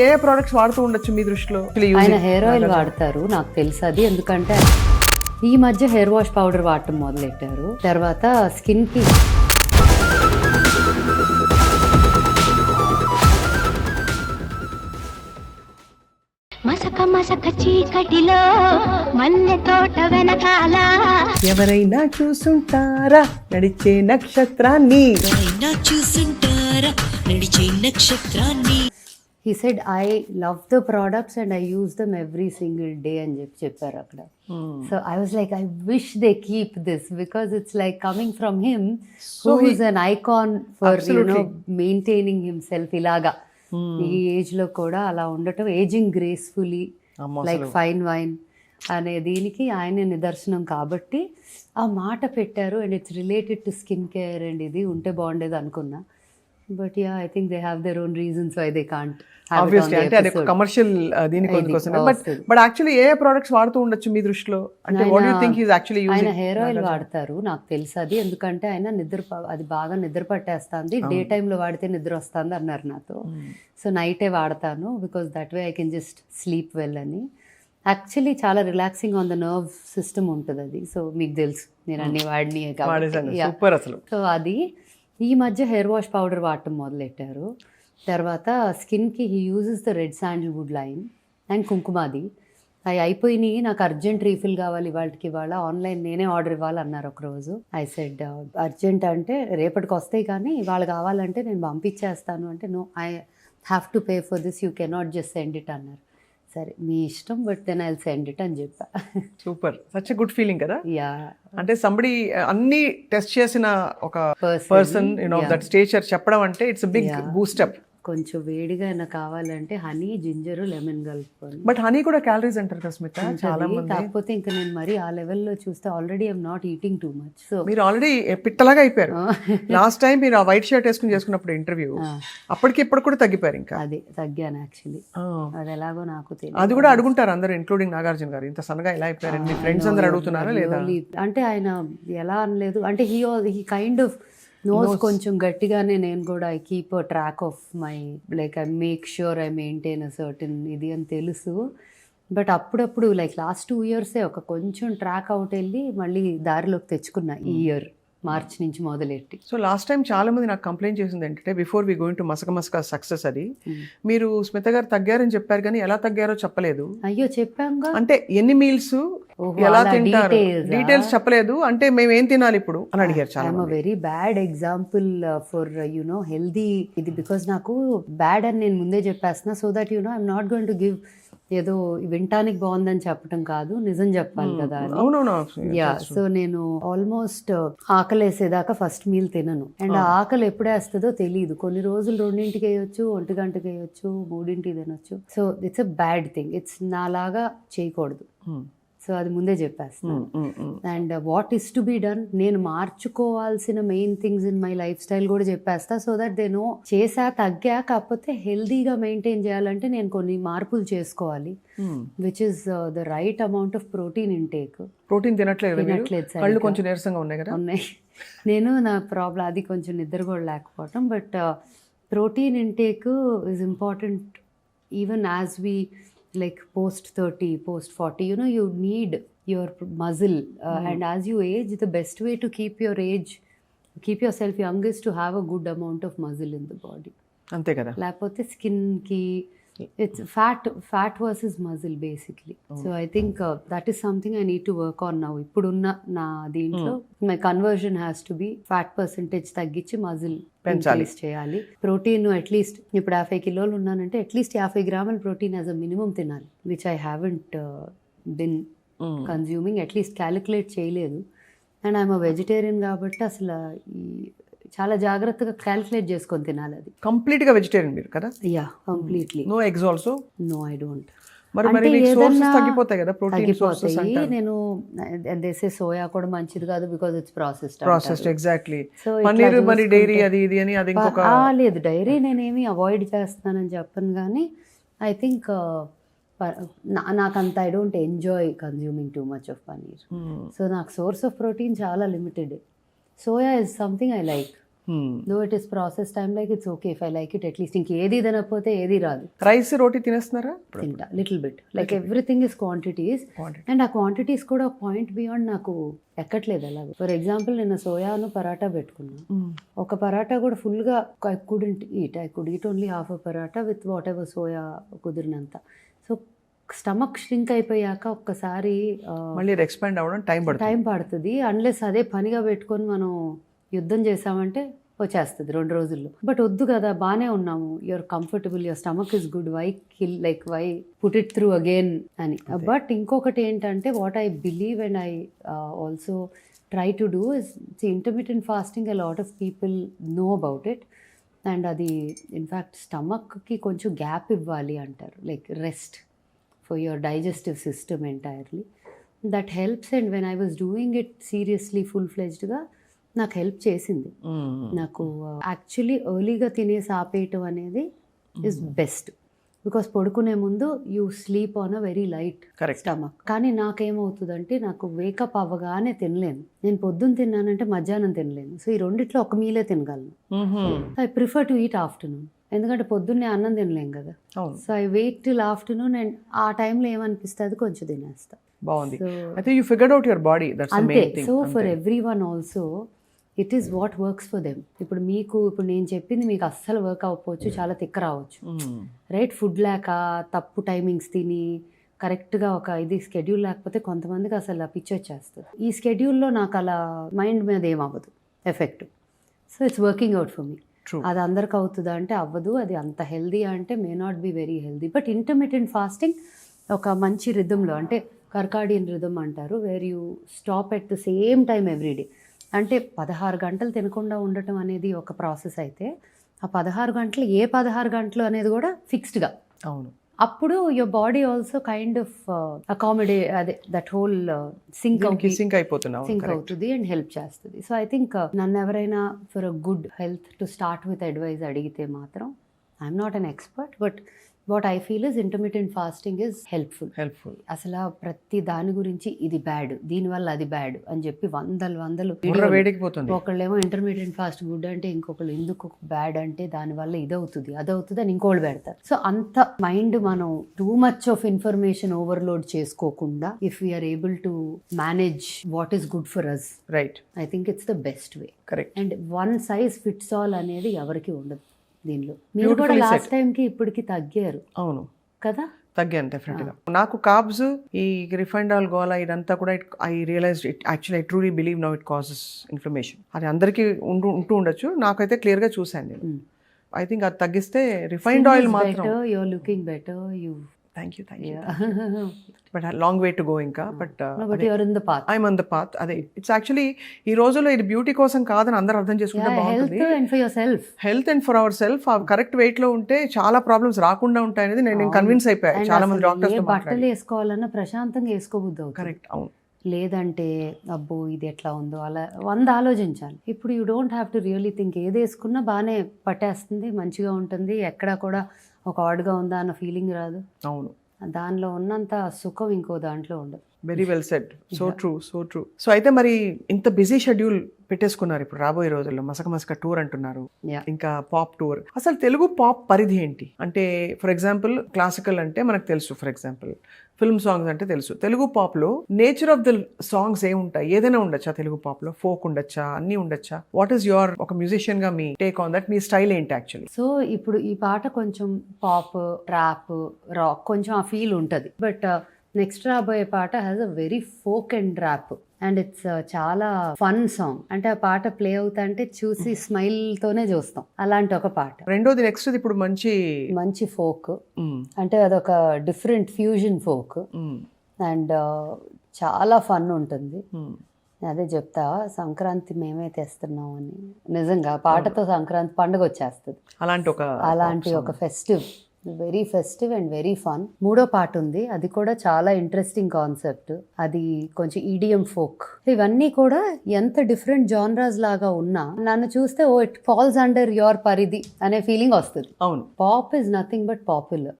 ఏ products వాడుతూ ఉండొచ్చు మీ దృష్టిలో? ఆయన హెయిర్ ఆయిల్ వాడతారు, నాకు తెలుసు అది. ఎందుకంటే ఈ మధ్య హెయిర్ వాష్ పౌడర్ వాడటం మొదలెట్టారు. తర్వాత స్కిన్ కి మసక మసక చీకటిలో మల్లె తోట వెనకాల ఎవరైనా చూసుంటారా నడిచే నక్షత్రాన్ని? చూసుంటారా నడిచే నక్షత్రాన్ని. he said I love the products and I use them every single day అని చెప్పారు అక్కడ. So I was like, I wish they keep this because it's like coming from him who is an icon for maintaining himself ఇలాగా ఈ age లో కూడా అలా ఉండటం, ageing gracefully like fine wine అనే దీనికి ఆయన నిదర్శనం. కాబట్టి ఆ మాట పెట్టారు and it's related to skin care and ఇది ఉంటే బాగుండేది అనుకున్నా. But yeah, I think they have their own reasons why they can't. Obviously అంటే అది కమర్షియల్ దీనికోసం. బట్ యాక్చువల్లీ ఏ ప్రొడక్ట్స్ వాడుతూ ఉండొచ్చు మీ దృష్టిలో? అంటే what do you think his actually using? ఆయన హెయిర్ ఆయిల్ వాడతారు, నాకు తెలుసు అది. ఎందుకంటే ఆయన అది బాగా నిద్ర పట్టేస్తుంది, డే టైంలో వాడితే నిద్ర వస్తుంది అన్నారు నాతో. సో నైటే వాడతాను because that way I can just sleep well అని. యాక్చువల్లీ చాలా relaxing on the nerve system ఉంటుంది అది. సో మీకు తెలుసు నేను అన్ని వాడిని సూపర్ అసలు. సో అది ఈ మధ్య హెయిర్ వాష్ పౌడర్ వాడటం మొదలెట్టారు. తర్వాత స్కిన్కి he uses the red Sandalwood line and Kumkumadi. అవి అయిపోయినాయి, నాకు అర్జెంట్ రీఫిల్ కావాలి ఇవాళ ఆన్లైన్ నేనే ఆర్డర్ ఇవ్వాలన్నారు ఒకరోజు. ఐ సెడ్ అర్జెంట్ అంటే రేపటికి వస్తాయి కానీ ఇవాళ కావాలంటే నేను పంపించేస్తాను అంటే, no I have to pay for this, you cannot just send it అన్నారు. సరే మీ ఇష్టం, but then I will send it అని చెప్పా. Super, such a good feeling కదా. యా, అంటే సంబడి అన్ని టెస్ట్ చేసిన ఒక పర్సన్ దట్ స్టేచర్ చెప్పడం అంటే ఇట్స్ బిగ్ బూస్ట్ అప్. కొంచెం వేడిగా కావాలంటే హనీ, జింజర్, లెమన్ కలుపుకొని. బట్ హనీ కూడా క్యాలరీస్ అంటారు కదా స్మిత చాలా మంది. కాకపోతే ఇంకా నేను మరి ఆ లెవెల్లో చూస్తే already I'm not eating too much. So మీరు ఆల్రెడీ పిట్టలాగా అయిపోయారు. లాస్ట్ టైం మీరు ఆ వైట్ షర్ట్ వేసుకుని చేసుకున్నప్పుడు ఇంటర్వ్యూ, అప్పటికి ఇప్పుడు కూడా తగ్గిపోయారు. ఇంకా అది తగ్గాను యాక్చువల్లీ. అది ఎలాగో నాకు తెలియదు. అది కూడా అడుగుంటారు అందరూ, ఇంక్లూడింగ్ నాగార్జున గారు, ఇంత సన్నగా ఎలా అయిపోయారు మీ ఫ్రెండ్స్ అందరు అడుగుతున్నారా లేదా? అంటే ఆయన ఎలా అనలేదు, అంటే హీ కైండ్ ఆఫ్ నోస్ కొంచెం గట్టిగానే. నేను కూడా I keep a track of my like I make sure I maintain a certain ఇది అని తెలుసు. బట్ అప్పుడప్పుడు లైక్ లాస్ట్ 2 years ఒక కొంచెం ట్రాక్ అవుట్ వెళ్ళి మళ్ళీ దారిలోకి తెచ్చుకున్నా ఈ ఇయర్ మార్చ్ నుంచి మొదలెట్టి. సో లాస్ట్ టైం చాలా మంది నాకు కంప్లైంట్ చేసింది ఏంటంటే, బిఫోర్ వి గోయింగ్ టు మసక సక్సెస్ అది, మీరు స్మిత గారు తగ్గారని చెప్పారు కానీ ఎలా తగ్గారో చెప్పలేదు. అయ్యో చెప్పాంగా, అంటే ఎన్ని మీల్స్ ఎలా తింటారు డీటెయిల్స్ చెప్పలేదు. అంటే మేము ఏం తినాలి ఇప్పుడు అని అడిగారు చాలా. I'm a very bad example for healthy ఇది, బికాస్ నాకు బ్యాడ్ అని నేను ముందే చెప్పేస్తున్నా. So that I'm not going to give ఏదో వింటానికి బాగుందని చెప్పడం కాదు, నిజం చెప్పాలి కదా. యా, సో నేను ఆల్మోస్ట్ ఆకలి వేసేదాకా ఫస్ట్ మీల్ తినను. అండ్ ఆకలి ఎప్పుడు వేస్తుందో తెలియదు. కొన్ని రోజులు 2ంటికి వేయొచ్చు, 1 గంటకి వేయొచ్చు, 3ంటికి తినొచ్చు. So it's a bad thing, it's నాలాగా చేయకూడదు. సో అది ముందే చెప్పేస్తాను. And what is to be done, నేను మార్చుకోవాల్సిన main things in my life style కూడా చెప్పేస్తా. సో దట్ దే నో చేసా తగ్గా, కాకపోతే హెల్దీగా మెయింటైన్ చేయాలంటే నేను కొన్ని మార్పులు చేసుకోవాలి, which is the right amount of protein intake. Protein తినట్లేదు, కొంచెం నీరసంగా ఉన్నాయి కదా. ఉన్నాయి. నేను నా ప్రాబ్లం అది, కొంచెం నిద్ర కూడా లేకపోవటం. But protein intake is important even as we like post 30, post 40, you need your muscle and as you age, the best way to keep yourself young is to have a good amount of muscle in the body. ante kada, లేకపోతే skin కి it's fat versus muscle basically. So I think that is something I need to work on now. ఇప్పుడున్న నా దీంట్లో my conversion has to be fat percentage తగ్గించి muscle increase చేయాలి. Protein at least ఇప్పుడు 50 కిలోలు ఉన్నానంటే అట్లీస్ట్ 50 గ్రాముల ప్రోటీన్ యాజ్ అ మినిమం తినాలి, which I haven't been consuming, at least calculate చేయలేదు. అండ్ ఐఎమ్ అ వెజిటేరియన్ కాబట్టి అసలు చాలా జాగ్రత్తగా క్యాలిక్యులేట్ చేసుకొని తినాలి. అది కంప్లీట్ గా వెజిటేరియన్ మీరు కదా? Yeah, completely. No eggs also? No, I don't. తగ్గిపోతాయి కదా ప్రోటీన్ సోర్సెస్. నేను దేశే సోయా కూడా మంచిది కాదు because it's processed. Exactly. Paneer మరి డైరీ అది ఇది అని అది ఇంకొక. లేదు, డైరీ నేనేమి అవాయిడ్ చేస్తానని చెప్పను, కానీ ఐ థింక్ నాకంత I don't enjoy consuming two much of paneer. So నాకు సోర్స్ ఆఫ్ ప్రోటీన్ చాలా limited. Soya is something I like. Though it is process time like it's okay if I like it at least ఇంకేది తినకపోతే ఏది రాదు, rice రోటీ తినేస్తున్నారా? తింటా little bit, like everything is quantities. And ఆ quantities కూడా point beyond నాకు ఎక్కట్లేదు అలాగే. ఫర్ ఎగ్జాంపుల్ నిన్న సోయాను పరాటా పెట్టుకున్నా, ఒక పరాటా కూడా ఫుల్గా I could eat only half a paratha with whatever soya కుదిరినంత. సో స్టమక్ ష్రింక్ అయిపోయాక ఒక్కసారి మళ్ళీ ఎక్స్పాండ్ అవ్వడం టైం పడుతుంది. అన్లెస్ అదే పనిగా పెట్టుకొని మనం యుద్ధం చేసామంటే వచ్చేస్తుంది 2 రోజుల్లో. బట్ వద్దు కదా, బాగానే ఉన్నాము, you're comfortable, your stomach is good, why put it through again అని. బట్ ఇంకొకటి ఏంటంటే what I believe and I also try to do is intermediate fasting. A lot of people know about it. And అది in fact స్టమక్కి కొంచెం gap ఇవ్వాలి అంటారు, like rest for your digestive system entirely. That helps. And when I was doing it seriously full ఫ్లెజ్డ్గా నాకు help చేసింది. నాకు actually ఎర్లీగా తినేసి ఆపేయటం అనేది ఇస్ బెస్ట్, బికాస్ పడుకునే ముందు you sleep on a very light stomach. కానీ నాకేమవుతుందంటే నాకు వేకప్ అవ్వగానే తినలేను. నేను పొద్దున్న తిన్నానంటే మధ్యాహ్నం తినలేను. సో ఈ రెండిట్లో ఒక మీలే తినగలను. I prefer to eat afternoon, ఎందుకంటే పొద్దున్నే అన్నం తినలేం కదా. So I wait till afternoon and ఆ టైంలో ఏమనిపిస్తుంది కొంచెం తినేస్తా. బాగుంది. అయితే you figured out your body, that's the main thing. So for everyone also it is what works for them. ఇప్పుడు నేను చెప్పింది మీకు అస్సలు వర్క్ అవ్వకపోవచ్చు, చాలా తిక్క రావచ్చు, రైట్? ఫుడ్ లేక తప్పు టైమింగ్స్ తిని కరెక్ట్గా ఒక ఇది స్కెడ్యూల్ లేకపోతే కొంతమందికి అసలు పిచ్చి వచ్చేస్తుంది. ఈ స్కెడ్యూల్లో నాకు అలా మైండ్ మీద ఏమవ్వదు effect. So it's working out for me. అది అందరికి అవుతుందా అంటే అవ్వదు. అది అంత హెల్దీ అంటే may not be very healthy. But intermediate fasting ఒక మంచి రిథంలో, అంటే కర్కాడియన్ రిథమ్ అంటారు, where you stop at the same time everyday. అంటే 16 గంటలు తినకుండా ఉండటం అనేది ఒక ప్రాసెస్ అయితే, ఆ 16 గంటలు 16 గంటలు అనేది కూడా ఫిక్స్డ్గా. అవును. అప్పుడు your body also kind of అదే దట్ హోల్ సింక్ అవుతుంది అండ్ హెల్ప్ చేస్తుంది. సో ఐ థింక్ నన్ను ఎవరైనా for a good health to start with advice అడిగితే మాత్రం I'm not an expert, but what I feel is intermediate fasting is helpful. అసలు ప్రతి దాని గురించి ఇది బ్యాడ్, దీనివల్ల అది బ్యాడ్ అని చెప్పి వందలు ఒకళ్ళేమో ఇంటర్మీడియట్ ఫాస్ట్ గుడ్ అంటే ఇంకొకళ్ళు ఎందుకు బ్యాడ్ అంటే దానివల్ల ఇదవుతుంది అదవుతుంది అని ఇంకోళ్ళు పెడతారు. సో అంత మైండ్ మనం too much of information overload చేసుకోకుండా if we're able to manage what is good for us, right, I think it's the best way. Correct. And one size fits all అనేది ఎవరికి ఉండదు దీనిలో. మీరు కూడా లాస్ట్ టైం కి ఇప్పటికి తగ్గారు. అవును కదా, తగ్గాను డెఫినెట్గా. నాకు కార్బ్స్, ఈ రిఫైన్డ్ ఆయిల్ గోలా ఇదంతా కూడా I realise it actually I truly believe now it causes inflammation. అది అందరికీ ఉంటూ ఉండొచ్చు, నాకైతే క్లియర్గా చూశాను నేను. ఐ థింక్ అది తగ్గిస్తే రిఫైన్డ్ ఆయిల్ మాత్రం. You are looking better. Thank you. But long way to go ఇంకా. But I'm on the path. అదే ఇట్స్ యాక్చువల్లీ ఈ రోజుల్లో ఇది బ్యూటీ కోసం కాదని అందరూ అర్థం చేసుకుంటే బాగుంటుంది. Health and for our self ఆ కరెక్ట్ వెయిట్ లో ఉంటే చాలా ప్రాబ్లమ్స్ రాకుండా ఉంటాయి అనేది నేను కన్విన్స్ అయిపోయాను. చాలా మంది డాక్టర్స్ బట్టలు వేసుకోవాలన్నా ప్రశాంతంగా వేసుకోబుద్ది. కరెక్ట్. అవును. లేదంటే అబ్బో ఇది ఎట్లా ఉందో అలా 100 ఆలోచించాలి. ఇప్పుడు you don't have to really think. ఏది వేసుకున్నా బాగానే పట్టేస్తుంది, మంచిగా ఉంటుంది, ఎక్కడా కూడా ఒక ఆడ్గా ఉందా అన్న ఫీలింగ్ రాదు. అవును. దానిలో ఉన్నంత సుఖం ఇంకో దాంట్లో ఉండదు. Very well said. So true. So అయితే మరి ఇంత బిజీ షెడ్యూల్ పెట్టేసుకున్నారు ఇప్పుడు రాబోయే రోజుల్లో. మసక టూర్ అంటున్నారు, ఇంకా పాప్ టూర్. అసలు తెలుగు పాప్ పరిధి ఏంటి? అంటే ఫర్ ఎగ్జాంపుల్ క్లాసికల్ అంటే మనకు తెలుసు, ఫర్ ఎగ్జాంపుల్ ఫిల్మ్ సాంగ్స్ అంటే తెలుసు. తెలుగు పాప్ లో నేచర్ ఆఫ్ ద సాంగ్స్ ఏముంటాయి? ఏదైనా ఉండొచ్చా తెలుగు పాప్ లో? ఫోక్ ఉండొచ్చా? అన్ని ఉండొచ్చా? వాట్ ఈస్ యువర్, ఒక మ్యూజిషియన్ గా me take on that? Me style ఏంటి యాక్చువల్లీ? సో ఇప్పుడు ఈ పాట కొంచెం పాప్, ట్రాప్, రాక్ కొంచెం ఆ ఫీల్ ఉంటుంది. బట్ నెక్స్ట్ రాబోయే పాట has a very folk and rap and it's చాలా ఫన్ సాంగ్. అంటే ఆ పాట ప్లే అవుతా అంటే చూసి స్మైల్ తోనే చూస్తాం, అలాంటి ఒక పాట. రెండోది నెక్స్ట్ ఇప్పుడు మంచి ఫోక్, అంటే అదొక డిఫరెంట్ ఫ్యూజన్ ఫోక్ అండ్ చాలా ఫన్ ఉంటుంది. అదే చెప్తా, సంక్రాంతి మేమే తెస్తున్నాం అని. నిజంగా పాటతో సంక్రాంతి పండుగ వచ్చేస్తుంది. అలాంటి ఒక festive, very festive and very fun. మూడో పాట ఉంది, అది కూడా చాలా ఇంట్రెస్టింగ్ కాన్సెప్ట్. అది కొంచెం ఈడియం ఫోక్. ఇవన్నీ కూడా ఎంత డిఫరెంట్ జానరాస్ లాగా ఉన్నా నన్ను చూస్తే oh it falls under your పరిధి అనే ఫీలింగ్ వస్తుంది. అవును. Pop is nothing but popular.